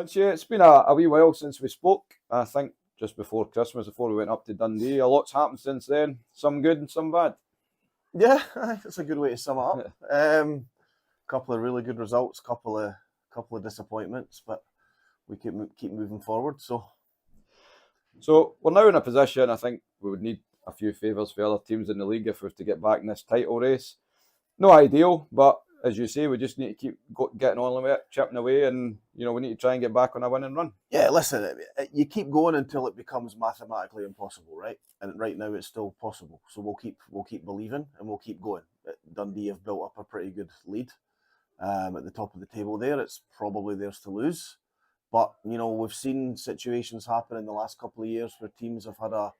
Lynch, yeah, it's been a wee while since we spoke. I think just before Christmas, before we went up to Dundee. A lot's happened since then. Some good and some bad. Yeah, that's a good way to sum it up. Couple of really good results, couple of disappointments, but we keep moving forward. So we're now in a position. I think we would need a few favours for other teams in the league if we have to get back in this title race. No ideal, but as you say, we just need to keep getting on with it, chipping away, and we need to try and get back on a winning run. Yeah, listen, you keep going until it becomes mathematically impossible, right? And right now it's still possible. So we'll keep believing and we'll keep going. Dundee have built up a pretty good lead at the top of the table there. It's probably theirs to lose. But, we've seen situations happen in the last couple of years where teams have had a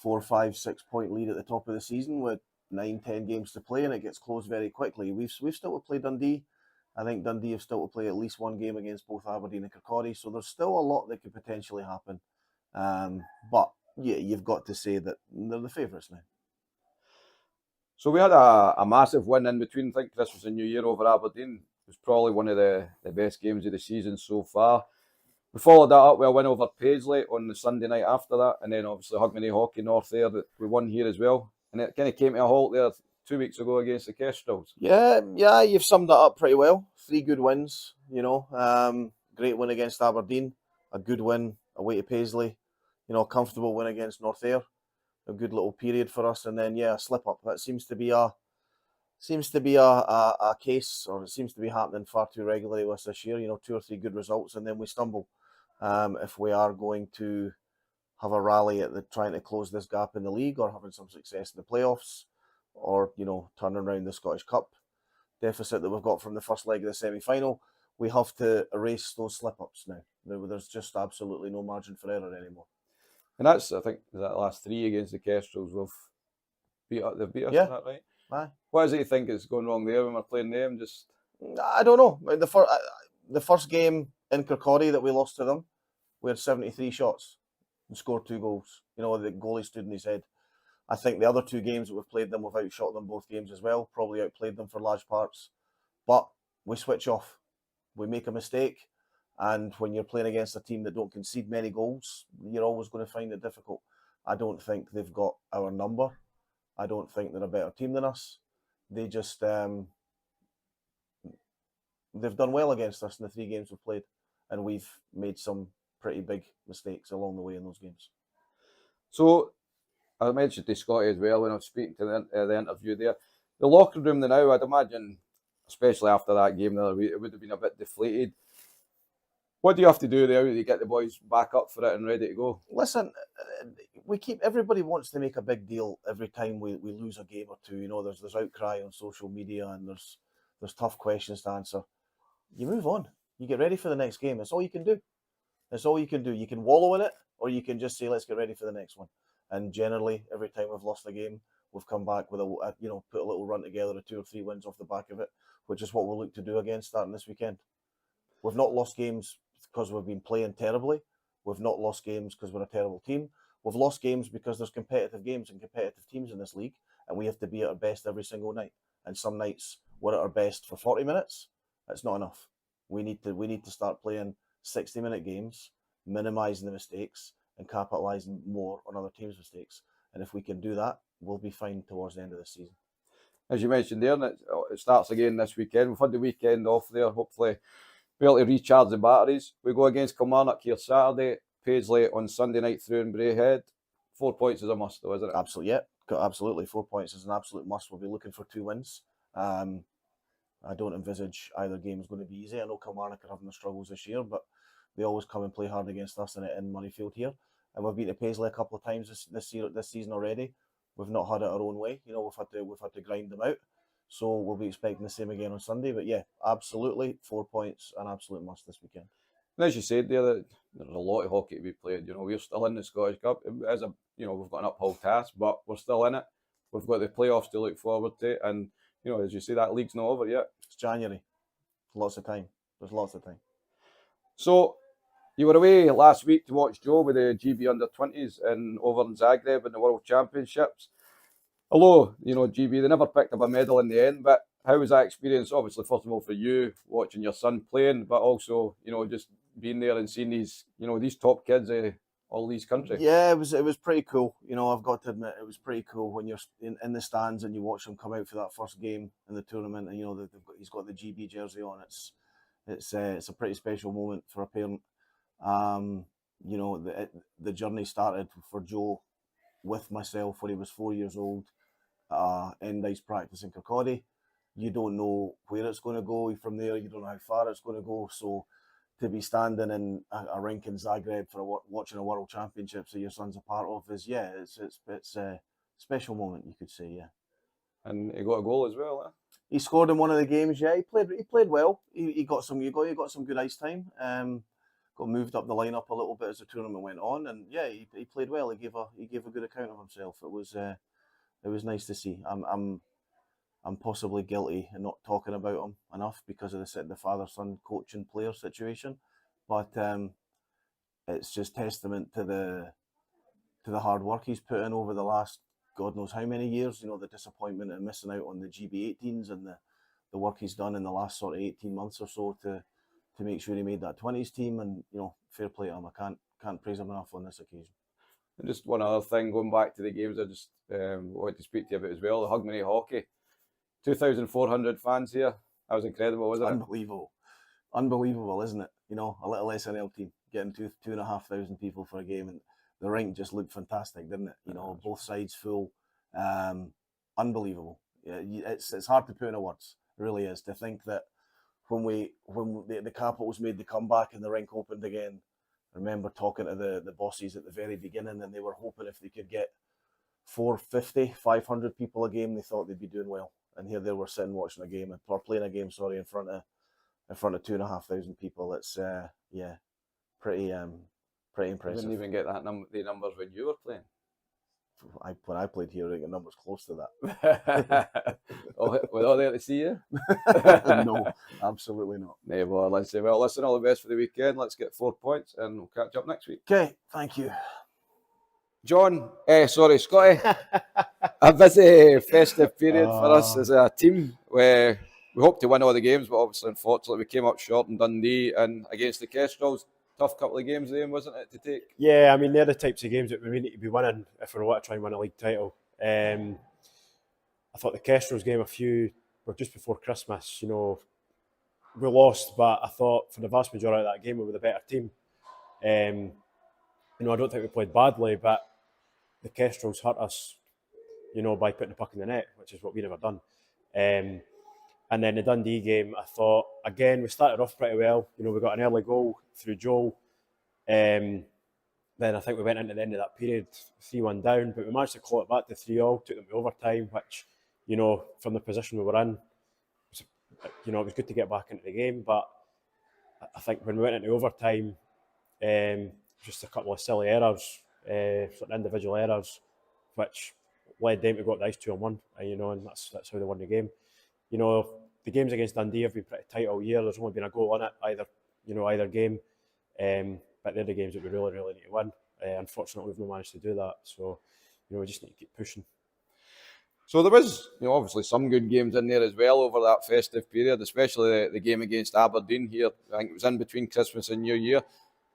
4, 5, 6 point lead at the top of the season with 9, 10 games to play, and it gets closed very quickly. We've still to play Dundee. I think Dundee have still to play at least one game against both Aberdeen and Kirkcaldy, so there's still a lot that could potentially happen. But yeah, you've got to say that they're the favourites now. So we had a massive win in between. I think Christmas and New Year over Aberdeen. It was probably one of the best games of the season so far. We followed that up with a win over Paisley on the Sunday night after that, and then obviously Hogmanay Hockey North there that we won here as well. And it kind of came to a halt there 2 weeks ago against the Kestrels. Yeah, you've summed that up pretty well. 3 good wins, great win against Aberdeen, a good win away to Paisley, a comfortable win against North Ayr, a good little period for us, and then a slip up. That seems to be a case, or it seems to be happening far too regularly with us this year. 2 or 3 good results, and then we stumble. If we are going to have a rally at trying to close this gap in the league, or having some success in the playoffs, or turning around the Scottish Cup deficit that we've got from the first leg of the semi-final, we have to erase those slip-ups now. There's just absolutely no margin for error anymore. And that's, I think, that last 3 against the Kestrels, they've beat us, yeah. Is that right? Aye. What is it you think is going wrong there when we're playing them? I don't know. The first game in Kirkcaldy that we lost to them, we had 73 shots and scored 2 goals. The goalie stood in his head. I think the other 2 games that we've played them, we've outshot them both games as well, probably outplayed them for large parts. But we switch off. We make a mistake. And when you're playing against a team that don't concede many goals, you're always going to find it difficult. I don't think they've got our number. I don't think they're a better team than us. They just, they've done well against us in the 3 games we've played. And we've made some pretty big mistakes along the way in those games. So, I mentioned to Scotty as well when I was speaking to the interview there. The locker room now, I'd imagine, especially after that game the other week, it would have been a bit deflated. What do you have to do there to get the boys back up for it and ready to go? Listen, everybody wants to make a big deal every time we lose a game or two. There's outcry on social media and there's tough questions to answer. You move on. You get ready for the next game. That's all you can do. That's all you can do. You can wallow in it, or you can just say, let's get ready for the next one. And generally, every time we've lost a game, we've come back with put a little run together of 2 or 3 wins off the back of it, which is what we'll look to do again starting this weekend. We've not lost games because we've been playing terribly. We've not lost games because we're a terrible team. We've lost games because there's competitive games and competitive teams in this league, and we have to be at our best every single night. And some nights we're at our best for 40 minutes. That's not enough. We need to start playing 60-minute games, minimising the mistakes, and capitalising more on other teams' mistakes. And if we can do that, we'll be fine towards the end of the season. As you mentioned there, it starts again this weekend. We've had the weekend off there, hopefully be able to recharge the batteries. We go against Kilmarnock here Saturday, Paisley on Sunday night through in Braehead. 4 points is a must though, isn't it? Absolutely, yeah. Absolutely. 4 points is an absolute must. We'll be looking for 2 wins. I don't envisage either game is going to be easy. I know Kilmarnock are having their struggles this year, but they always come and play hard against us in Murrayfield here. And we've been to Paisley a couple of times this season already. We've not had it our own way. We've had to grind them out. So we'll be expecting the same again on Sunday. But yeah, absolutely 4 points, an absolute must this weekend. And as you said there, there's a lot of hockey to be played. We're still in the Scottish Cup. We've got an uphill task, but we're still in it. We've got the playoffs to look forward to, and as you say, that league's not over yet. It's January. Lots of time. There's lots of time. So, you were away last week to watch Joe with the GB under-20s over in Zagreb in the World Championships. Although, GB, they never picked up a medal in the end, but how was that experience? Obviously, first of all, for you, watching your son playing, but also, just being there and seeing these top kids all these countries? Yeah, it was pretty cool. I've got to admit, it was pretty cool when you're in the stands and you watch them come out for that first game in the tournament, and he's got the GB jersey on. It's a pretty special moment for a parent. The journey started for Joe with myself when he was 4 years old, end ice practice in Kirkcaldy. You don't know where it's going to go from there. You don't know how far it's going to go. So to be standing in a rink in Zagreb for watching a World Championships that your son's a part of it's a special moment, you could say, yeah. And he got a goal as well, eh? He scored in one of the games, yeah. He played well. He got some good ice time. Got moved up the lineup a little bit as the tournament went on, and yeah, he played well. He gave a good account of himself. It was nice to see. I'm possibly guilty in not talking about him enough because of the father-son coach and player situation, but it's just testament to the hard work he's put in over the last God knows how many years. The disappointment and missing out on the GB18s and the work he's done in the last sort of 18 months or so to make sure he made that 20s team, and fair play to him. I can't praise him enough on this occasion. And just one other thing, going back to the games, I just wanted to speak to you about as well. The Hogmanay Hockey, 2,400 fans here. That was incredible, wasn't it? Unbelievable, isn't it? A little SNL team getting 2,500 people for a game, and the rink just looked fantastic, didn't it? Both sides full. Unbelievable. Yeah, it's hard to put into words. It really is. To think that when the Capitals made the comeback and the rink opened again, I remember talking to the bosses at the very beginning, and they were hoping if they could get 450, 500 people a game, they thought they'd be doing well. And here they were sitting watching a game, or playing a game, sorry, in front of 2,500 people. It's pretty impressive. You didn't even get the numbers when you were playing. When I played here, I think the numbers close to that. We're all there to see you? No, absolutely not. Never, Lindsay. Well, listen, all the best for the weekend. Let's get 4 points, and we'll catch up next week. Okay, thank you. Scotty. A busy festive period for us as a team. We hope to win all the games, but obviously, unfortunately, we came up short in Dundee and against the Kestrels. Tough couple of games there, wasn't it, to take? Yeah, I mean, they're the types of games that we need to be winning if we want to try and win a league title. I thought the Kestrels game just before Christmas, we lost, but I thought for the vast majority of that game we were the better team. I don't think we played badly, but the Kestrels hurt us, by putting the puck in the net, which is what we never done. And then the Dundee game, I thought, again, we started off pretty well. We got an early goal through Joel. Then I think we went into the end of that period 3-1 down, but we managed to claw it back to 3-3, took them to overtime, which, from the position we were in, it was good to get back into the game. But I think when we went into overtime, just a couple of silly errors, sort of individual errors, which led them to go up the ice 2-1, and that's how they won the game. The games against Dundee have been pretty tight all year. There's only been a goal on it either game, but they're the games that we really, really need to win. Unfortunately, we've not managed to do that, so we just need to keep pushing. So there was, obviously some good games in there as well over that festive period, especially the game against Aberdeen here. I think it was in between Christmas and New Year.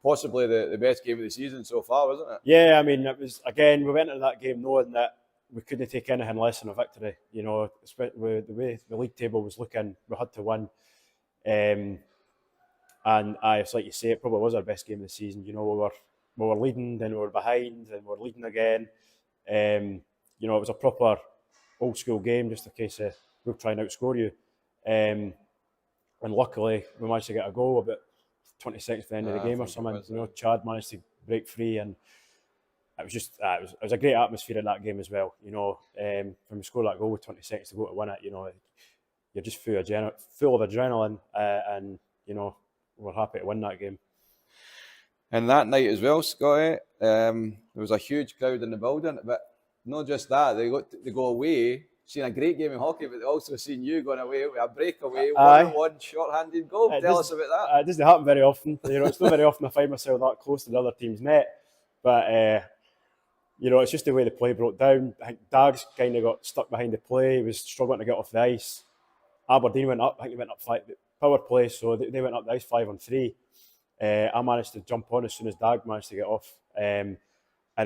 Possibly the best game of the season so far, wasn't it? Yeah, I mean, it was, again, we went into that game knowing that we couldn't take anything less than a victory. The way the league table was looking, we had to win. And it's like you say, it probably was our best game of the season. We were leading, then we were behind, then we were leading again. It was a proper old school game, just in case we'll try and outscore you. And luckily, we managed to get a goal about 20 seconds to the end of the game or something. Chad managed to break free, and it was just it was a great atmosphere in that game as well. When we score that goal with 20 seconds to go to win it, you're just full of adrenaline, and we're happy to win that game. And that night as well, Scotty, there was a huge crowd in the building, but not just that, they go away, seeing a great game of hockey, but they also seen you going away with a breakaway, 1-on-1 short-handed goal. Tell us about that. It doesn't happen very often. It's not very often I find myself that close to the other team's net, but it's just the way the play broke down. I think Dags kind of got stuck behind the play. He was struggling to get off the ice. Aberdeen went up. I think they went up 5 power play, so they went up the ice 5-on-3. I managed to jump on as soon as Dag managed to get off. And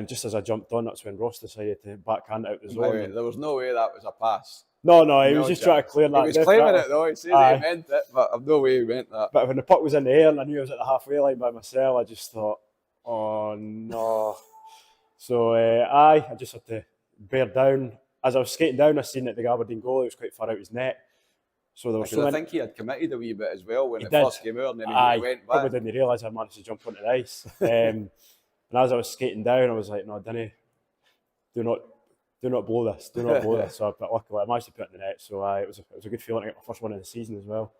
just as I jumped on, that's when Ross decided to backhand out the zone. There was no way that was a pass. No, he was No just chance. trying to clear that. He was claiming it though. He says he meant it, but I've no way he meant that. But when the puck was in the air and I knew I was at the halfway line by myself, I just thought, oh no. So I just had to bear down. As I was skating down, I seen that the Aberdeen goalie was quite far out his net. So there was I think he had committed a wee bit as well when it first came out, and then he went back. Probably didn't realise I managed to jump onto the ice. And as I was skating down, I was like, no, do not blow this. Do not blow this. So, but luckily, I managed to put it in the net. So it was a good feeling to get my first one of the season as well.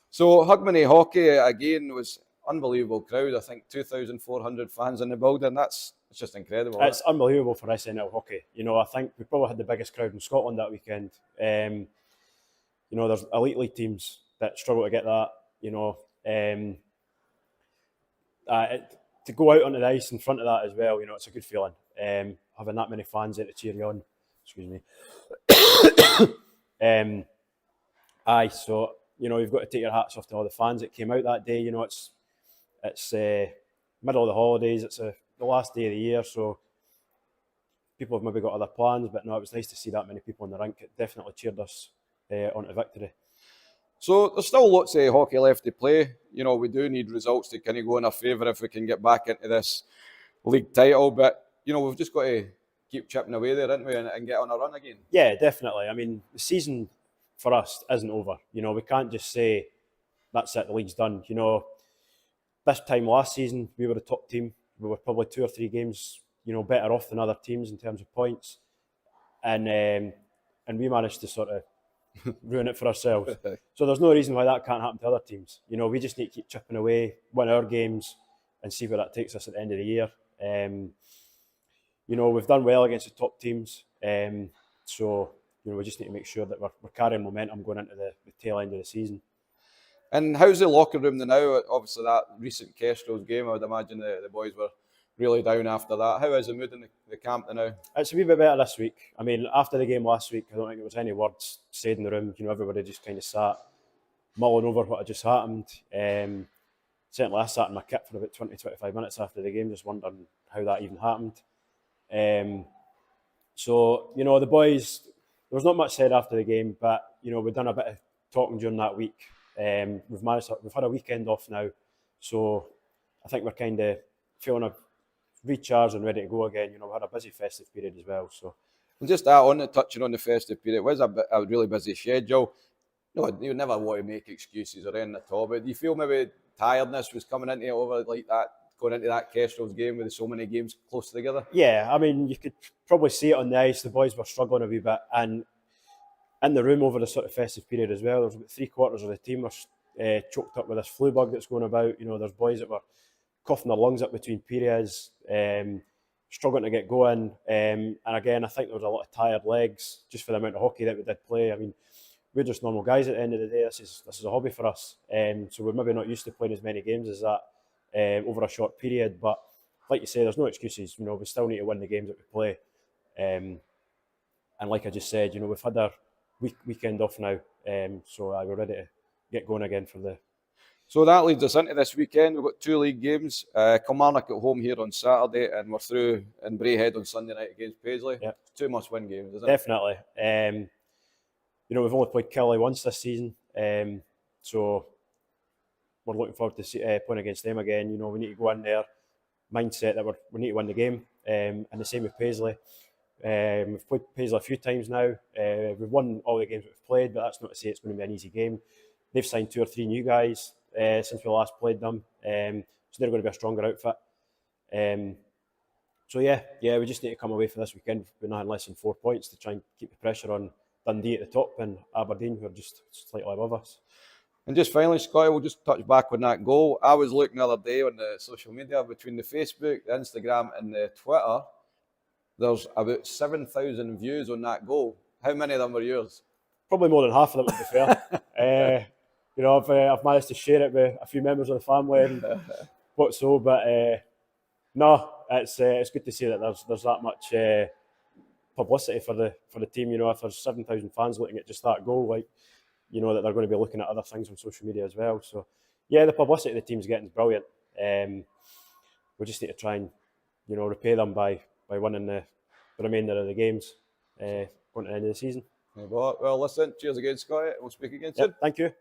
So Hogmanay Hockey again was unbelievable crowd. I think 2,400 fans in the building. It's just incredible. It's unbelievable for SNL hockey. I think we probably had the biggest crowd in Scotland that weekend. There's elite league teams that struggle to get that. To go out onto the ice in front of that as well, it's a good feeling. Having that many fans there to cheer you on. Excuse me. So you've got to take your hats off to all the fans that came out that day. It's middle of the holidays. It's the last day of the year, so people have maybe got other plans. But no, it was nice to see that many people in the rink. It definitely cheered us onto victory. So there's still lots of hockey left to play. We do need results to kind of go in our favour if we can get back into this league title. But we've just got to keep chipping away there, haven't we, and get on a run again. Yeah, definitely. I mean, the season for us isn't over. We can't just say that's it, the league's done. This time last season we were the top team. We were probably 2 or 3 games, better off than other teams in terms of points, and we managed to sort of ruin it for ourselves. So there's no reason why that can't happen to other teams. We just need to keep chipping away, win our games, and see where that takes us at the end of the year. We've done well against the top teams, so we just need to make sure that we're carrying momentum going into the tail end of the season. And how's the locker room now? Obviously, that recent Kestrel's game, I would imagine the boys were really down after that. How is the mood in the camp now? It's a wee bit better this week. I mean, after the game last week, I don't think there was any words said in the room. Everybody just kind of sat mulling over what had just happened. Certainly, I sat in my kit for about 20-25 minutes after the game, just wondering how that even happened. So, the boys, there was not much said after the game, but, we've done a bit of talking during that week. We've had a weekend off now, so I think we're kind of feeling recharged and ready to go again. We had a busy festive period as well. So, and just touching on the festive period, it was a really busy schedule. You never want to make excuses or anything at all, but do you feel maybe tiredness was coming into it over like that, going into that Kestrel's game with so many games close together? Yeah, I mean, you could probably see it on the ice. The boys were struggling a wee bit, and in the room over the sort of festive period as well, there's about 3/4 of the team were choked up with this flu bug that's going about. There's boys that were coughing their lungs up between periods, struggling to get going. And again, I think there was a lot of tired legs just for the amount of hockey that we did play. I mean, we're just normal guys at the end of the day. This is a hobby for us. So we're maybe not used to playing as many games as that over a short period. But like you say, there's no excuses. We still need to win the games that we play. And like I just said, we've had our weekend off now. So we're ready to get going again for the... So that leads us into this weekend. We've got 2 league games. Kilmarnock at home here on Saturday, and we're through in Braehead on Sunday night against Paisley. Yep. 2 must-win games, isn't it? Definitely. We've only played Kelly once this season, so we're looking forward to playing against them again. We need to go in there mindset that we need to win the game, and the same with Paisley. We've played Paisley a few times now. We've won all the games we've played, but that's not to say it's going to be an easy game. They've signed 2 or 3 new guys since we last played them, so they're going to be a stronger outfit. So we just need to come away for this weekend with nothing less than 4 points to try and keep the pressure on Dundee at the top and Aberdeen, who are just slightly above us. And just finally, Scotty, we'll just touch back on that goal. I was looking the other day on the social media, between the Facebook, the Instagram and the Twitter, there's about 7,000 views on that goal. How many of them were yours? Probably more than half of them, to be fair. I've managed to share it with a few members of the family and but no, it's good to see that there's that much publicity for the team. If there's 7,000 fans looking at just that goal, that they're going to be looking at other things on social media as well. So yeah, the publicity the team's getting is brilliant. We just need to try and, repay them by winning the remainder of the games going to the end of the season. Well, listen, cheers again, Scotty. We'll speak again soon. Thank you.